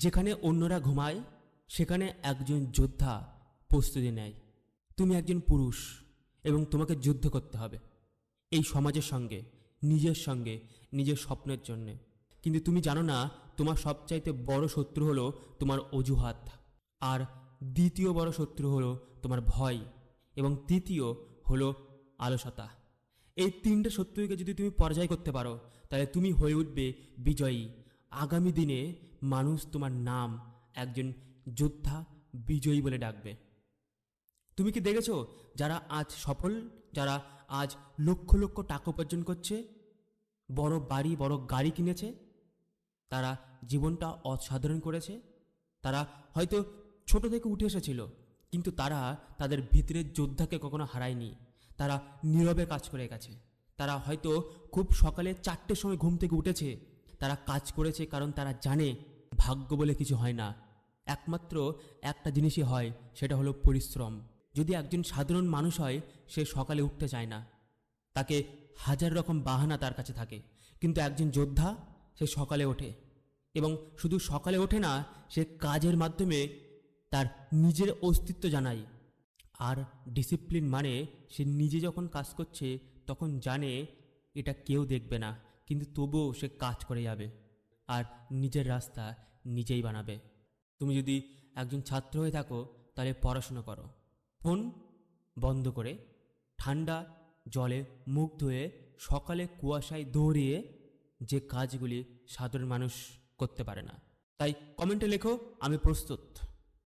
যেখানে অন্যরা ঘুমায় সেখানে একজন যোদ্ধা প্রস্তুতি নেয়। তুমি একজন পুরুষ এবং তোমাকে যুদ্ধ করতে হবে এই সমাজের সঙ্গে, নিজের স্বপ্নের জন্যে। কিন্তু তুমি জানো না তোমার সবচাইতে বড় শত্রু হলো তোমার অজুহাত, আর দ্বিতীয় বড় শত্রু হলো তোমার ভয়, এবং তৃতীয় হলো আলসতা। এই তিনটে শত্রুকে যদি তুমি পরাজয় করতে পারো তাহলে তুমি হয়ে উঠবে বিজয়ী। আগামী দিনে মানুষ তোমার নাম একজন যোদ্ধা, বিজয়ী বলে ডাকবে। তুমি কি দেখেছো যারা আজ সফল, যারা আজ লক্ষ লক্ষ টাকা উপার্জন করছে, বড় বাড়ি বড় গাড়ি কিনেছে, তারা জীবনটা অসাধারণ করেছে? তারা হয়তো ছোট থেকে উঠে এসেছিল, কিন্তু তারা তাদের ভিতরের যোদ্ধাকে কখনো হারায়নি। তারা নীরবে কাজ করে গেছে। তারা হয়তো খুব সকালে 4টের সময় ঘুম থেকে উঠেছে। তারা কাজ করেছে কারণ তারা জানে ভাগ্য বলে কিছু হয় না, একমাত্র একটা জিনিসই হয়, সেটা হলো পরিশ্রম। যদি একজন সাধারণ মানুষ হয়, সে সকালে উঠতে চায় না, তাকে হাজার রকম বাহানা তার কাছে থাকে। কিন্তু একজন যোদ্ধা, সে সকালে ওঠে, এবং শুধু সকালে ওঠে না, সে কাজের মাধ্যমে তার নিজের অস্তিত্ব জানায়। আর ডিসিপ্লিন মানে সে নিজে যখন কাজ করছে তখন জানে এটা কেউ দেখবে না, কিন্তু তবুও সে কাজ করে যাবে আর নিজের রাস্তা নিজেই বানাবে। তুমি যদি একজন ছাত্র হয়ে থাকো তাহলে পড়াশুনো করো, ফোন বন্ধ করে ঠান্ডা জলে মুখ ধুয়ে সকালে কুয়াশায় দৌড়িয়ে, যে কাজগুলি সাধারণ মানুষ করতে পারে না। তাই কমেন্টে লেখো, আমি প্রস্তুত।